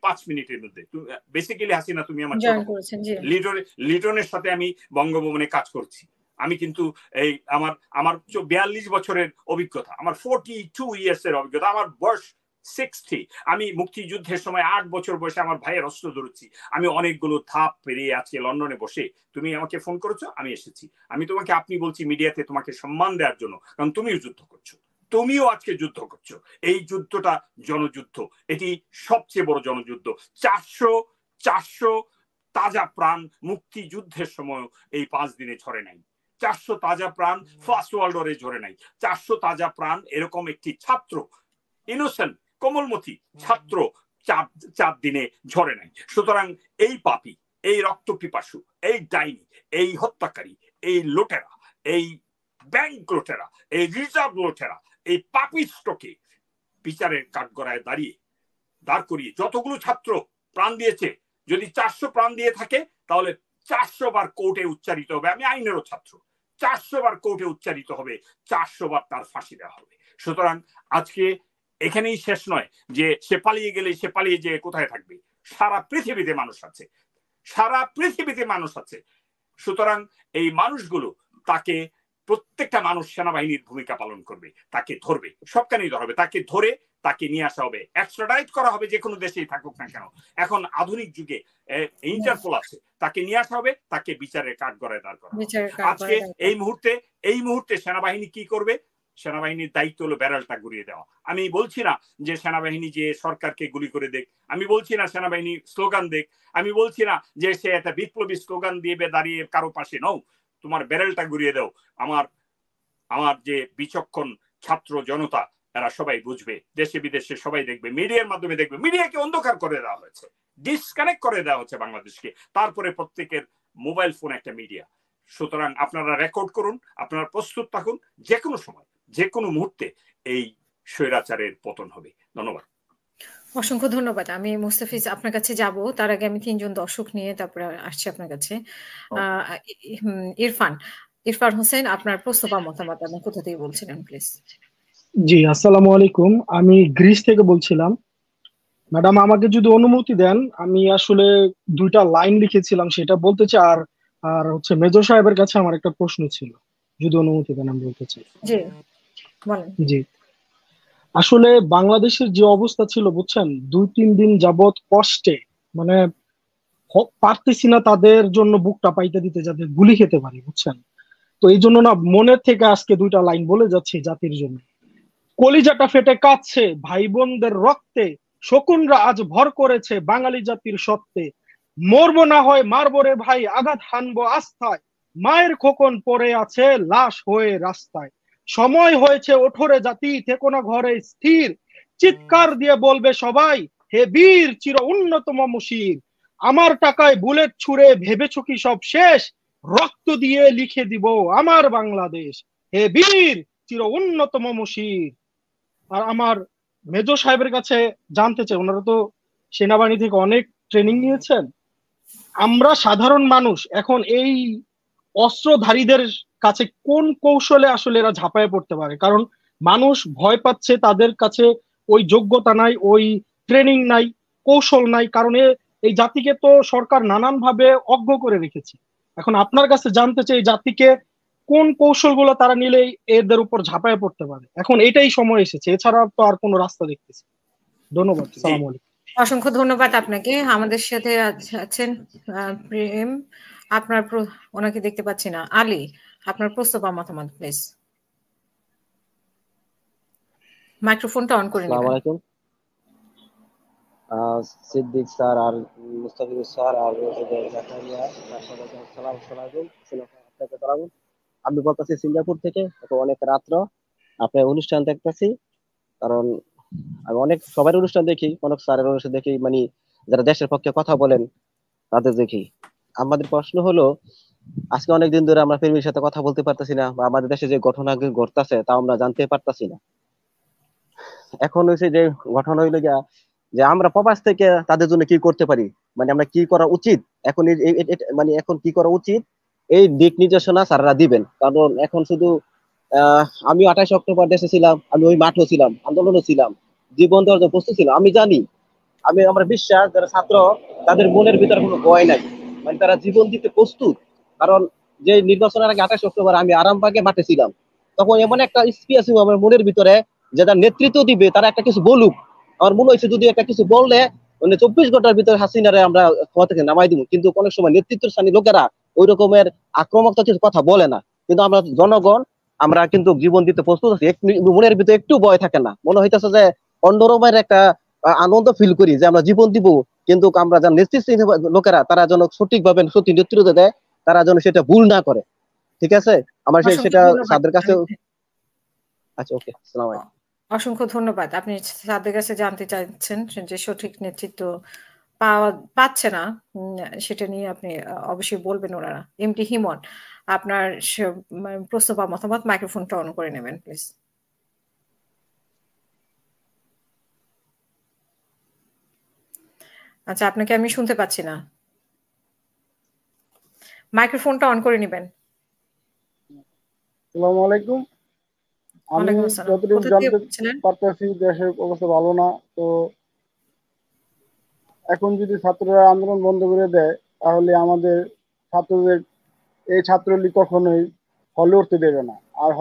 5 মিনিটের মধ্যে বেসিক্যালি হাসিনা তুমি আমার লিটনের সাথে আমি বঙ্গভবনে কাজ করছি। আমি কিন্তু এই আমার 42 বছরের অভিজ্ঞতা, আমার 42 ইয়ার্স এর অভিজ্ঞতা, আমার বয়স 60। আমি মুক্তিযুদ্ধের সময় 8 বছর বয়সে আমার ভাইয়ের অস্ত্র ধরেছি। আমি অনেকগুলো ধাপ পেরিয়ে আজকে লন্ডনে বসে তুমি আমাকে ফোন করেছো, আমি এসেছি। আমি তোমাকে আপনি বলছি মিডিয়াতে তোমাকে সম্মান দেওয়ার জন্য, কারণ তুমিও যুদ্ধ করছো, তুমিও আজকে যুদ্ধ করছো। এই যুদ্ধটা জনযুদ্ধ, এটি সবচেয়ে বড় জনযুদ্ধ। 400 তাজা প্রাণ মুক্তিযুদ্ধের সময় এই 5 দিনে ঝরে নাই। 400 তাজা প্রাণ ফার্স্ট ওয়ার্ল্ড ওয়ারে ঝরে নাই। 400 তাজা প্রাণ এরকম একটি ছাত্র, ইনোসেন্ট কোমলমতি ছাত্র 4 দিনে ঝরে নাই। সুতরাং এই পাপী, এই রক্ত পিপাসু, এই ডাইনি, এই হত্যাকারী, এই লুটেরা, এই ব্যাংক লুটেরা, এই রিজার্ভ লুটেরা, এই পাপিষ্টকে বিচারের কাঠগড়ায় দাঁড় করিয়ে যতগুলো ছাত্র প্রাণ দিয়েছে, যদি 400 প্রাণ দিয়ে থাকে তাহলে 400 বার কোর্টে উচ্চারিত হবে। আমি আইনেরও ছাত্র, 400 বার কোর্টে উচ্চারিত হবে, 400 বার তার ফাঁসি দেওয়া হবে। সুতরাং আজকে এখানেই শেষ নয় যে সে পালিয়ে গেলে সে পালিয়ে যেয়ে কোথায় থাকবে। সারা পৃথিবীতে মানুষ আছে, সারা পৃথিবীতে মানুষ আছে। সুতরাং এই মানুষগুলো, তাকে প্রত্যেকটা মানুষ সেনাবাহিনীর ভূমিকা পালন করবে, তাকে ধরবে, সবখানেই ধরবে, তাকে ধরে তাকে নিয়ে আসা হবে, এক্সট্রাডাইট করা হবে, যে কোনো দেশেই থাকুক না কেন। এখন আধুনিক যুগে ইন্টারপোল আছে, তাকে নিয়ে আসা হবে, তাকে বিচারের কাঠগড়ায় দাঁড় করা হবে। আজকে এই মুহূর্তে সেনাবাহিনী কি করবে? সেনাবাহিনীর দায়িত্ব হলো ব্যারেলটা ঘুরিয়ে দেওয়া। আমি বলছি না যে সেনাবাহিনী যে সরকারকে গুলি করে দেখ, আমি বলছি না সেনাবাহিনী স্লোগান দেখ, আমি বলছি না যে সে একটা বিপ্লবী স্লোগান দিয়ে দাঁড়িয়ে কারো পাশে নও। তোমার ব্যারেলটা ঘুরিয়ে দাও। আমার যে বিচক্ষণ ছাত্র জনতা, এরা সবাই বুঝবে, দেশে বিদেশে সবাই দেখবে, মিডিয়ার মাধ্যমে দেখবে। মিডিয়াকে অন্ধকার করে দেওয়া হয়েছে, ডিসকানেক্ট করে দেওয়া হচ্ছে বাংলাদেশকে। তারপরে প্রত্যেকের মোবাইল ফোন একটা মিডিয়া। সুতরাং আপনারা রেকর্ড করুন, আপনারা প্রস্তুত থাকুন, যে কোনো সময়, যে কোনো মুহূর্তে এই স্বৈরাচারের পতন হবে। ধন্যবাদ। অসংখ্য ধন্যবাদ। আমি মুস্তাফিজ আপনার কাছে যাব, তার আগে আমি 3 জন দর্শক নিয়ে তারপরে আসছি আপনার কাছে। ইরফান হোসেন, আপনার প্রশ্ন বা মতামত আপনি কোথা থেকে বলছিলেন প্লিজ? জি, আসসালামু আলাইকুম। আমি গ্রিস থেকে বলছিলাম। ম্যাডাম, আমাকে যদি অনুমতি দেন, আমি আসলে 2টা লাইন লিখেছিলাম, সেটা বলতে চাই। আর হচ্ছে মেজর সাহেবের কাছে আমার একটা প্রশ্ন ছিল, যদি অনুমতি দেন আমি বলতে চাই। জি বলেন। জি, আসলে বাংলাদেশের যে অবস্থা ছিল বুঝছেন, 2-3 দিন যাবত কষ্টে, মানে পারতেছি না তাদের জন্য বুকটা পাইতে দিতে, যাতে গুলি খেতে পারি, বুঝছেন। তো এই জন্য না, মনের থেকে আজকে 2টা লাইন বলে যাচ্ছি জাতির জন্য। কলিজাটা ফেটে কাঁদছে ভাই বোনদের রক্তে, শকুনরা আজ ভর করেছে বাঙালি জাতির সত্ত্বে। মরবো না হয় মারবো রে ভাই, আঘাত হানবো আস্থায়, মায়ের খোকন পড়ে আছে লাশ হয়ে রাস্তায়। সময় হয়েছে ওঠরে জাতি, থেকো না ঘরে স্থির, চিৎকার দিয়ে বলবে সবাই, হে বীর চির উন্নতম মশির। আমার টাকায় বুলেট ছুড়ে ভেবেছো কি সব শেষ, রক্ত দিয়ে লিখে দিব আমার বাংলাদেশ, হে বীর চির উন্নতম মশির। আর আমার মেজর সাহেবের কাছে জানতে চাই, ওনারা তো সেনাবাহিনী থেকে অনেক ট্রেনিং নিয়েছেন, আমরা সাধারণ মানুষ এখন এই অস্ত্রধারীদের কাছে কোন কৌশলে আসলে এরা ঝাঁপায় পড়তে পারে? কারণ মানুষ ভয় পাচ্ছে, তাদের কাছে ওই যোগ্যতা নাই, ওই ট্রেনিং নাই, কৌশল নাই। কারণ এই জাতিকে তো সরকার নানান ভাবে অজ্ঞ করে রেখেছে। এখন আপনার কাছে জানতে চাই, জাতিকে কোন কৌশলগুলো তারা নিলে এদের উপর ঝাঁপায় পড়তে পারে। এখন এটাই সময় এসেছে, এছাড়া তো আর কোনো রাস্তা দেখতেছি। ধন্যবাদ। আসসালামু আলাইকুম। অসংখ্য ধন্যবাদ আপনাকে। আমাদের সাথে আছেন প্রেম, আপনার ওনাকে দেখতে পাচ্ছি না। আলী, আপনার প্রশ্ন বা মতামত প্লিজ। মাইক্রোফোনটা অন করে নেবেন। আসসালামু আলাইকুম। সিদ্দিক স্যার আর মুস্তাফিজ স্যার আর আমি বলতেছি সিঙ্গাপুর থেকে। অনেক রাত্র আপনার অনুষ্ঠান দেখতেছি, কারণ আমি অনেক সবার অনুষ্ঠান দেখি, অনেক স্যারের অনুষ্ঠান দেখি, মানে যারা দেশের পক্ষে কথা বলেন তাদের দেখি। আমাদের প্রশ্ন হলো, আজকে অনেকদিন ধরে আমরা ফ্যামিলির সাথে কথা বলতে পারতেছি না, বা আমাদের দেশে যে ঘটনা ঘটতেছে তা আমরা জানতে পারতেছি না। এখন হয়েছে যে ঘটনা হইলো গিয়া যে আমরা প্রবাস থেকে তাদের জন্য কি করতে পারি, মানে আমরা কি করা উচিত এখন, মানে এখন কি করা উচিত এই দিক নির্দেশনা স্যাররা দিবেন। কারণ এখন শুধু আমি 28 অক্টোবর দেশে ছিলাম, আমি ওই মাঠেও ছিলাম, আন্দোলনও ছিলাম, জীবন দেওয়ার প্রস্তুত ছিলাম। আমি জানি আমরা বিশ্বাস যারা ছাত্র তাদের মনের ভিতরে কোনো ভয় নাই, মানে তারা জীবন দিতে প্রস্তুত। কারণ যে নির্বাচনের আগে 28 অক্টোবর আমি আরামবাগে মাঠে ছিলাম, তখন এমন একটা স্পিচ ছিল আমার মনের ভিতরে, যে যারা নেতৃত্ব দিবে তারা একটা কিছু বলুক। আমার মনে হয়েছে যদি একটা কিছু বললে মানে 24 ঘন্টার ভিতরে হাসিনারে আমরা ক্ষমতা থেকে নামাই দিব, কিন্তু অনেক সময় নেতৃত্ব স্থানীয় লোকেরা ওই রকমের আক্রমক কিছু কথা বলে না। কিন্তু আমরা জনগণ আমরা কিন্তু জীবন দিতে প্রস্তুত আছি, মনের ভিতরে একটু ভয় থাকে না, মনে হইতেছে যে অন্যরকমের একটা আনন্দ ফিল করি যে আমরা জীবন দিব। কিন্তু আমরা যারা নেতৃত্ব লোকেরা তারা যেন সঠিকভাবে সত্যি নেতৃত্ব দেয়, তারা যেন সেটা ভুল না করে। ঠিক আছে, আমার সেটা সাদের কাছে। আচ্ছা, ওকে, আসসালামু আলাইকুম। অসংখ্য ধন্যবাদ। আপনি তাদের কাছে জানতে চাইছেন যে সঠিক নেতৃত্ব পাচ্ছে না, সেটা নিয়ে আপনি অবশ্যই বলবেন। ওনারা এমটি হিমন, আপনার প্রশ্ন বা মতামত, মাইক্রোফোনটা অন করে নেবেন প্লিজ। আচ্ছা, আপনাকে আমি শুনতে পাচ্ছি না, মাইক্রোফোনটা অন করে নেবেন। আসসালামু আলাইকুম। আমি যতটুকু জানতে পারতেছি দেশের অবস্থা ভালো না। তো এখন যদি ছাত্ররা আন্দোলন বন্ধ করে দেয় তাহলে আমাদের ছাত্রদের এই ছাত্রলীগ কখনোই হলে উঠতে দেবে না। আর